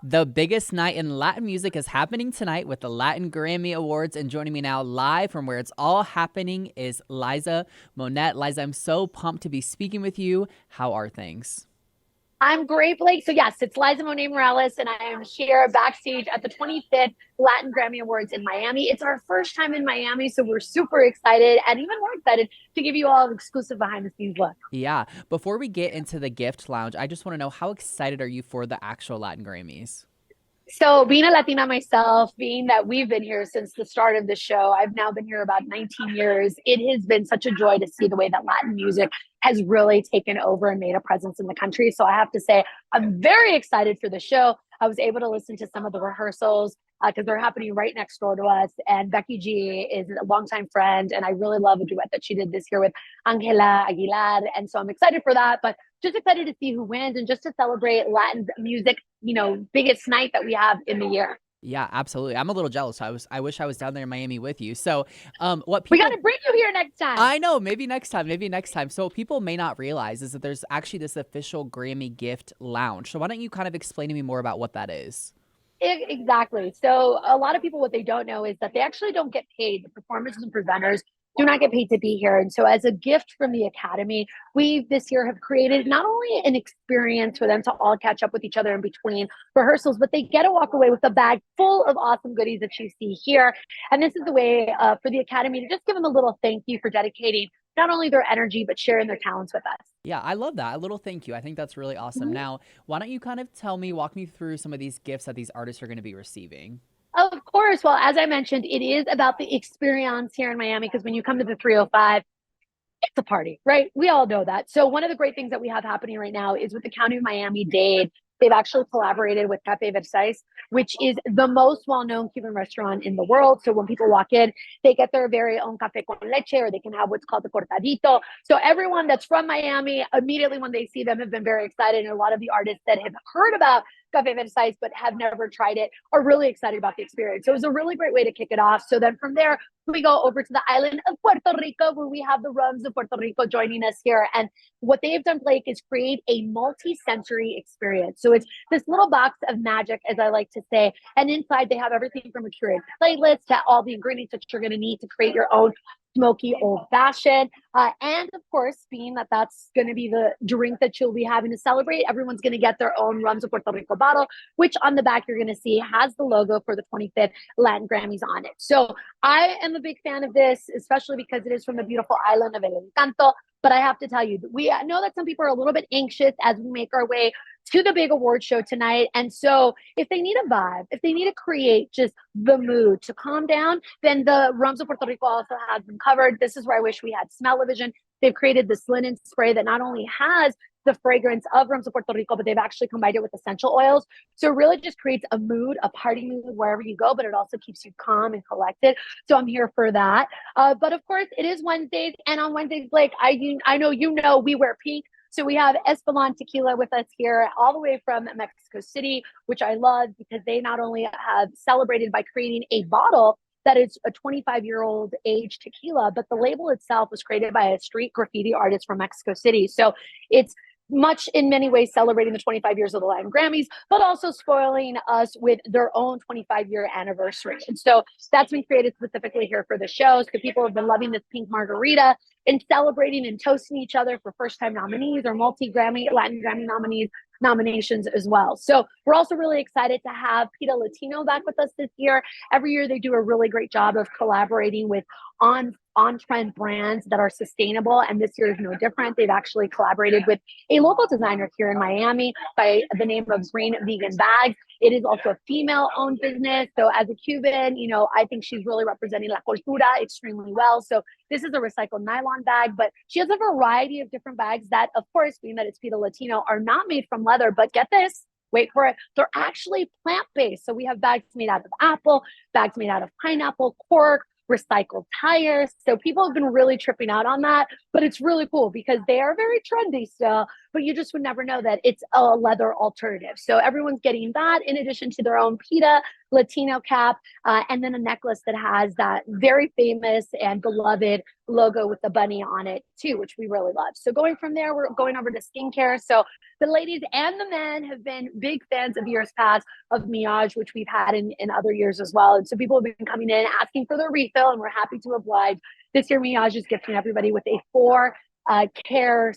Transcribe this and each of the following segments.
The biggest night in Latin music is happening tonight with the Latin Grammy Awards. And joining me now live from where it's all happening is Liza Monette. Liza, I'm so pumped to be speaking with you. How are things? I'm great, Blake. So yes, it's Liza Monet Morales, and I am here backstage at the 25th Latin Grammy Awards in Miami. It's our first time in Miami, so we're super excited and even more excited to give you all an exclusive behind the scenes look. Yeah. Before we get into the gift lounge, I just want to know, how excited are you for the actual Latin Grammys? So, being a Latina myself, being that we've been here since the start of the show, I've now been here about 19 years. It has been such a joy to see the way that Latin music has really taken over and made a presence in the country. So, I have to say, I'm very excited for the show. I was able to listen to some of the rehearsals because they're happening right next door to us. And Becky G is a longtime friend, and I really love a duet that she did this year with Angela Aguilar. And so I'm excited for that. But just excited to see who wins and just to celebrate Latin music, biggest night that we have in the year. Yeah, absolutely. I'm a little jealous. I wish I was down there in Miami with you. So, what We got to people bring you here next time. I know, maybe next time, maybe next time. So, what people may not realize is that there's actually this official Grammy gift lounge. So, why don't you kind of explain to me more about what that is? Exactly. So a lot of people, what they don't know is that they actually don't get paid. The performers and presenters do not get paid to be here. And so as a gift from the Academy, we this year have created not only an experience for them to all catch up with each other in between rehearsals, but they get to walk away with a bag full of awesome goodies that you see here. And this is the way for the Academy to just give them a little thank you for dedicating not only their energy, but sharing their talents with us. Yeah, I love that. A little thank you. I think that's really awesome. Mhm. Now, why don't you kind of walk me through some of these gifts that these artists are going to be receiving? Of course. Well, as I mentioned, it is about the experience here in Miami because when you come to the 305, it's a party, right? We all know that. So one of the great things that we have happening right now is with the County of Miami-Dade. They've actually collaborated with Cafe Versailles, which is the most well-known Cuban restaurant in the world. So when people walk in, they get their very own café con leche, or they can have what's called the cortadito. So everyone that's from Miami, immediately when they see them, have been very excited. And a lot of the artists that have heard about Cafe Versailles but have never tried it are really excited about the experience. So it was a really great way to kick it off. So then from there, we go over to the island of Puerto Rico, where we have the Rums of Puerto Rico joining us here. And what they've done, Blake, is create a multi-sensory experience. So it's this little box of magic, as I like to say. And inside, they have everything from a curated playlist to all the ingredients that you're going to need to create your own smoky old fashioned. And of course, being that that's going to be the drink that you'll be having to celebrate, everyone's going to get their own Rums of Puerto Rico bottle, which on the back you're going to see has the logo for the 25th Latin Grammys on it. So I am a big fan of this, especially because it is from the beautiful island of El Encanto. But I have to tell you, we know that some people are a little bit anxious as we make our way to the big award show tonight. And so if they need a vibe, if they need to create just the mood to calm down, then the Rums of Puerto Rico also has them covered. This is where I wish we had Smell-O-Vision. They've created this linen spray that not only has the fragrance of Rums of Puerto Rico, but they've actually combined it with essential oils. So it really just creates a mood, a party mood wherever you go, but it also keeps you calm and collected. So I'm here for that. But of course, it is Wednesdays. And on Wednesdays, Blake, I know we wear pink. So we have Espolon Tequila with us here, all the way from Mexico City, which I love because they not only have celebrated by creating a bottle that is a 25-year-old age tequila, but the label itself was created by a street graffiti artist from Mexico City. So it's much in many ways celebrating the 25 years of the Latin Grammys, but also spoiling us with their own 25-year anniversary. And so that's been created specifically here for the shows because people have been loving this pink margarita and celebrating and toasting each other for first time nominees or multi-Grammy, Latin Grammy nominations as well. So we're also really excited to have Pita Latino back with us this year. Every year they do a really great job of collaborating with on trend brands that are sustainable, and this year is no different. They've actually collaborated with a local designer here in Miami by the name of Green Vegan Bags. It is also a female owned business. So as a Cuban, I think she's really representing La Cultura extremely well. So this is a recycled nylon bag, but she has a variety of different bags that, of course, being that it's Pita Latino, are not made from leather, but get this, wait for it, they're actually plant-based. So we have bags made out of apple, bags made out of pineapple, cork, recycled tires. So people have been really tripping out on that, but it's really cool because they are very trendy still, but you just would never know that it's a leather alternative. So everyone's getting that in addition to their own pita Latino cap, and then a necklace that has that very famous and beloved logo with the bunny on it too, which we really love. So going from there, we're going over to skincare. So the ladies and the men have been big fans of years past of Miage, which we've had in other years as well. And so people have been coming in asking for their refill, and we're happy to oblige. This year, Miage is gifting everybody with a care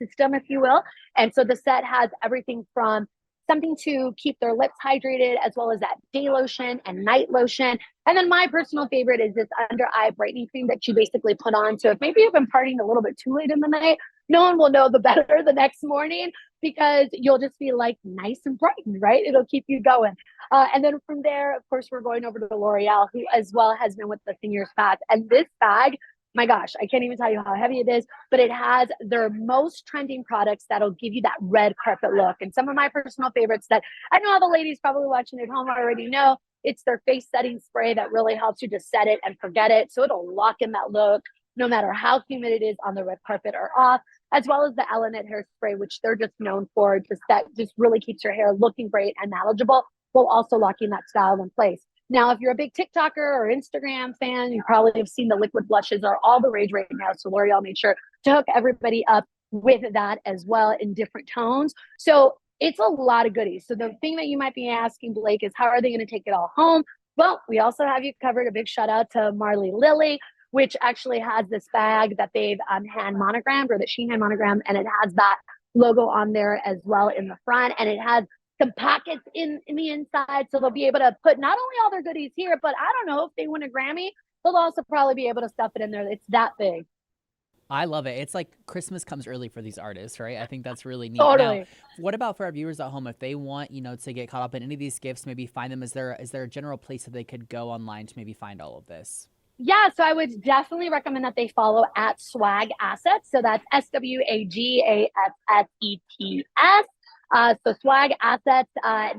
system, if you will. And so the set has everything from something to keep their lips hydrated, as well as that day lotion and night lotion. And then my personal favorite is this under eye brightening cream that you basically put on. So if maybe you've been partying a little bit too late in the night, no one will know the better the next morning, because you'll just be like nice and brightened, right? It'll keep you going. And then from there, of course, we're going over to L'Oreal, who as well has been with us in years past. And this bag, my gosh, I can't even tell you how heavy it is, but it has their most trending products that'll give you that red carpet look. And some of my personal favorites that I know all the ladies probably watching at home already know, it's their face setting spray that really helps you to set it and forget it. So it'll lock in that look no matter how humid it is on the red carpet or off, as well as the Element hairspray, which they're just known for, that just really keeps your hair looking great and manageable, while also locking that style in place. Now, if you're a big TikToker or Instagram fan, you probably have seen the liquid blushes are all the rage right now. So L'Oreal made sure to hook everybody up with that as well in different tones. So it's a lot of goodies. So the thing that you might be asking, Blake, is how are they going to take it all home? Well, we also have you covered. A big shout out to Marley Lilly, which actually has this bag that they've hand monogrammed, or that she hand monogrammed, and it has that logo on there as well in the front, and it has some pockets in the inside, so they'll be able to put not only all their goodies here, but I don't know, if they win a Grammy, they'll also probably be able to stuff it in there. It's that big. I love it. It's like Christmas comes early for these artists, right? I think that's really neat. Now, Totally. what about for our viewers at home? If they want, to get caught up in any of these gifts, maybe find them, is there a general place that they could go online to maybe find all of this? Yeah, so I would definitely recommend that they follow at Swag Assets. So that's SWAGASSETS. So Swag Assets,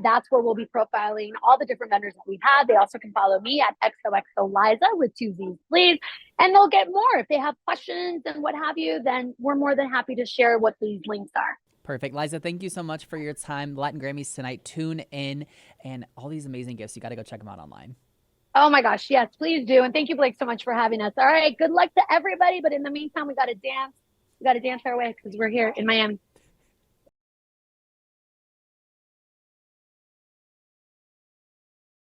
that's where we'll be profiling all the different vendors that we've had. They also can follow me at XOXO Liza with two Z's, please. And they'll get more. If they have questions and what have you, then we're more than happy to share what these links are. Perfect. Liza, thank you so much for your time. Latin Grammys tonight. Tune in, and all these amazing gifts. You got to go check them out online. Oh my gosh, yes, please do. And thank you, Blake, so much for having us. All right, good luck to everybody. But in the meantime, we got to dance. We got to dance our way because we're here in Miami.